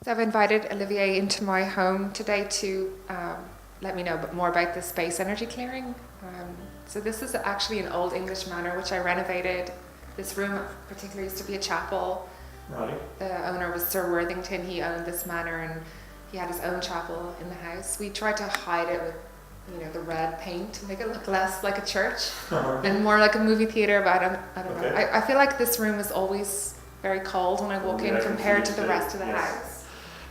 So I've invited Olivier into my home today to let me know more about the space energy clearing. So this is actually an old English manor which I renovated. This room particularly used to be a chapel. Right. The owner was Sir Worthington. He owned this manor and he had his own chapel in the house. We tried to hide it with the red paint to make it look less like a church and more like a movie theater, but I don't know. I feel like this room is always very cold when I walk in compared to the rest of the house.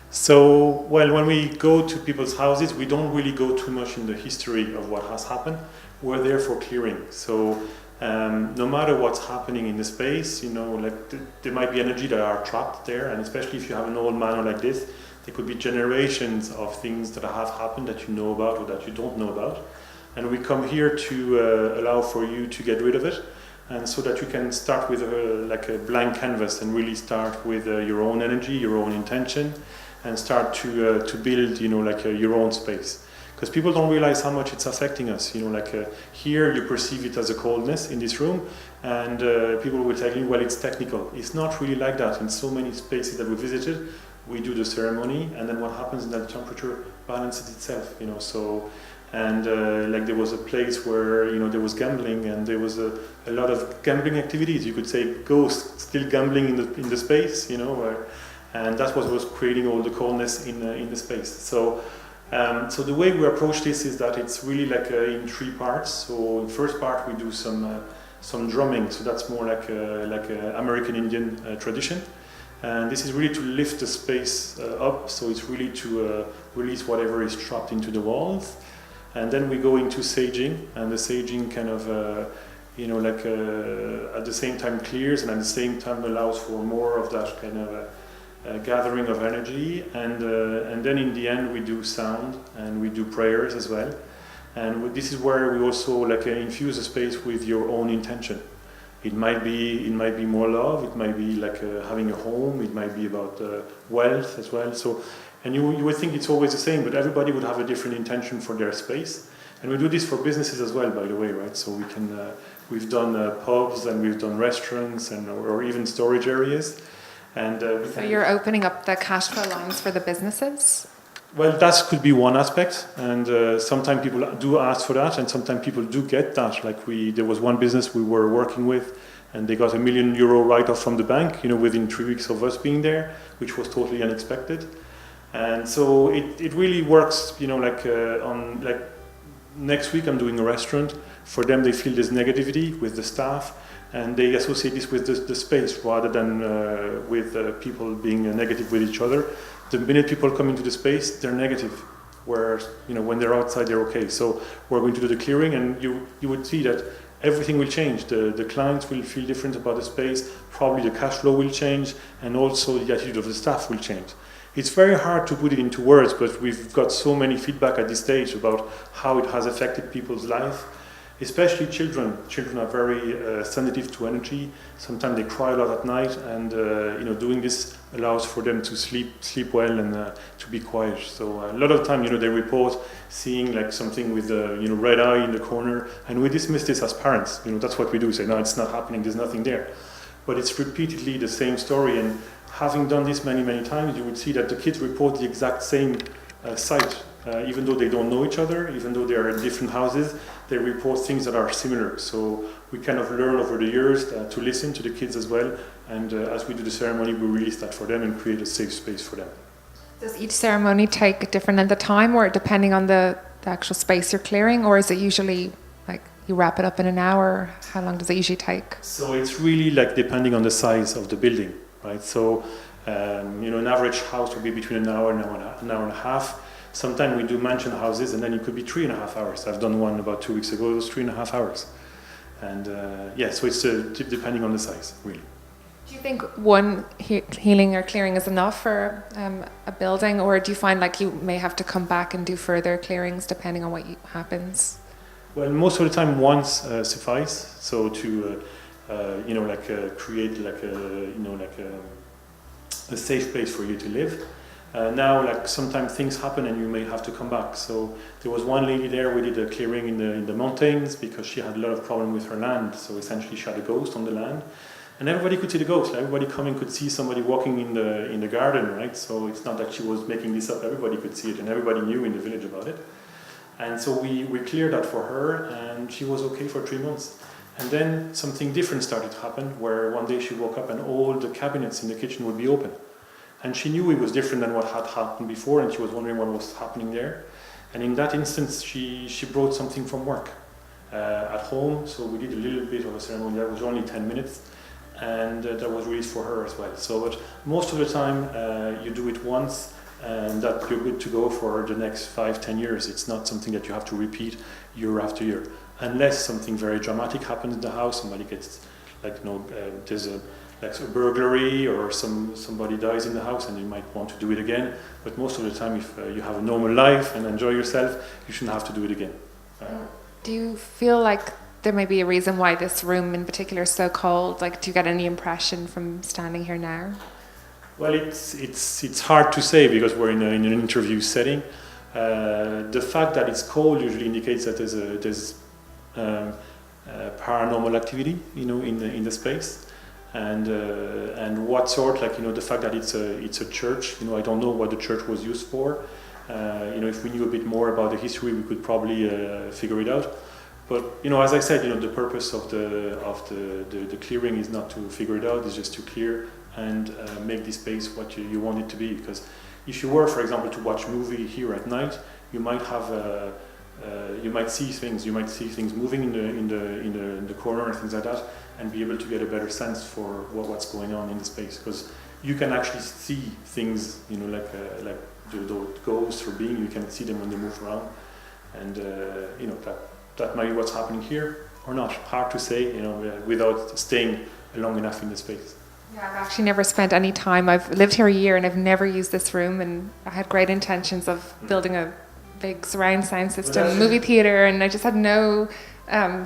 So, well, when we go to people's houses, we don't really go too much in the history of what has happened. We're there for clearing. So, no matter what's happening in the space, there might be energy that are trapped there, and especially if you have an old manor like this, there could be generations of things that have happened that you know about or that you don't know about. And we come here to allow for you to get rid of it, and so that you can start with a blank canvas and really start with your own energy, your own intention, and start to build, your own space. Because people don't realize how much it's affecting us. Here you perceive it as a coldness in this room, and people will tell you, well, it's technical. It's not really like that. In so many spaces that we visited, we do the ceremony, and then what happens is that the temperature balances itself. There was a place where there was gambling, and there was a lot of gambling activities. You could say ghosts still gambling in the space, and that's what was creating all the coldness in the space. So the way we approach this is that it's really in three parts. So in the first part we do some drumming. So that's more like a American Indian tradition. And this is really to lift the space up. So it's really to release whatever is trapped into the walls. And then we go into saging, and the saging kind of at the same time clears and at the same time allows for more of that kind of gathering of energy, and then in the end we do sound and we do prayers as well, and this is where we also infuse the space with your own intention. It might be more love, it might be having a home, it might be about wealth as well. So, and you would think it's always the same, but everybody would have a different intention for their space, and we do this for businesses as well, by the way, right? So we've done pubs and we've done restaurants or even storage areas. And so you're opening up the cash flow lines for the businesses? Well, that could be one aspect, and sometimes people do ask for that, and sometimes people do get that. There was one business we were working with, and they got €1 million write-off from the bank, within 3 weeks of us being there, which was totally unexpected. And so it really works, next week I'm doing a restaurant. For them, they feel this negativity with the staff, and they associate this with the space rather than with people being negative with each other. The minute people come into the space, they're negative, whereas when they're outside, they're okay. So we're going to do the clearing, and you would see that everything will change. The clients will feel different about the space, probably the cash flow will change, and also the attitude of the staff will change. It's very hard to put it into words, but we've got so many feedback at this stage about how it has affected people's life. Especially children. Children are very sensitive to energy. Sometimes they cry a lot at night, and doing this allows for them to sleep well and to be quiet. So a lot of time, they report seeing something with red eye in the corner, and we dismiss this as parents. That's what we do. Say, no, it's not happening. There's nothing there. But it's repeatedly the same story, and having done this many times, you would see that the kids report the exact same sight. Even though they don't know each other, even though they are in different houses, they report things that are similar. So we kind of learn over the years to listen to the kids as well, and as we do the ceremony, we release that for them and create a safe space for them. Does each ceremony take a different length of time, or depending on the actual space you're clearing, or is it usually you wrap it up in an hour? How long does it usually take? So it's really depending on the size of the building, right? So an average house would be between an hour and an hour and a half. Sometimes we do mansion houses, and then it could be 3.5 hours. I've done one about 2 weeks ago. It was 3.5 hours, and so it's depending on the size, really. Do you think one healing or clearing is enough for a building, or do you find you may have to come back and do further clearings depending on what happens? Well, most of the time, once suffice. So to create a safe place for you to live. Now, sometimes things happen and you may have to come back. So there was one lady there, we did a clearing in the mountains because she had a lot of problem with her land. So essentially she had a ghost on the land. And everybody could see the ghost. Everybody coming could see somebody walking in the garden, right? So it's not that she was making this up. Everybody could see it, and everybody knew in the village about it. And so we cleared that for her, and she was okay for 3 months. And then something different started to happen, where one day she woke up and all the cabinets in the kitchen would be open. And she knew it was different than what had happened before, and she was wondering what was happening there. And in that instance, she brought something from work at home. So we did a little bit of a ceremony that was only 10 minutes, and that was released for her as well. So, but most of the time, you do it once, and that you're good to go for the next 5-10 years. It's not something that you have to repeat year after year, unless something very dramatic happens in the house. Somebody gets, there's a burglary, or somebody dies in the house, and you might want to do it again. But most of the time, if you have a normal life and enjoy yourself, you shouldn't have to do it again. Do you feel like there may be a reason why this room in particular is so cold? Like, do you get any impression from standing here now? Well, it's hard to say because we're in an interview setting. The fact that it's cold usually indicates that there's paranormal activity, in the space, and what sort, the fact that it's a church. I don't know what the church was used for. If we knew a bit more about the history, we could probably figure it out. But as I said, the purpose of the clearing is not to figure it out; it's just to clear and make this space what you want it to be. Because if you were, for example, to watch a movie here at night, you might have you might see things moving in the corner and things like that, and be able to get a better sense for what's going on in the space. Because you can actually see things, like the ghosts or being. You can see them when they move around, and that might be what's happening here or not. Hard to say, without staying long enough in the space. Yeah, I've actually never spent any time. I've lived here a year and I've never used this room, and I had great intentions of building a big surround sound system, movie theatre, and I just had no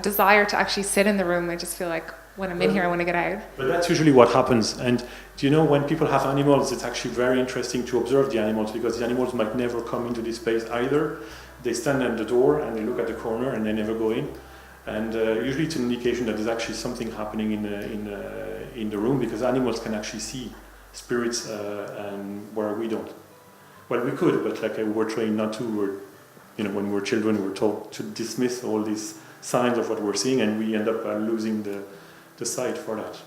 desire to actually sit in the room. I just feel like when I'm in here, I want to get out. But that's usually what happens. And when people have animals, it's actually very interesting to observe the animals, because the animals might never come into this space either. They stand at the door and they look at the corner and they never go in. And usually it's an indication that there's actually something happening in the room, because animals can actually see spirits and where we don't. Well, we could, but we're trained not to. When we were children, we were told to dismiss all these signs of what we're seeing, and we end up losing the sight for that.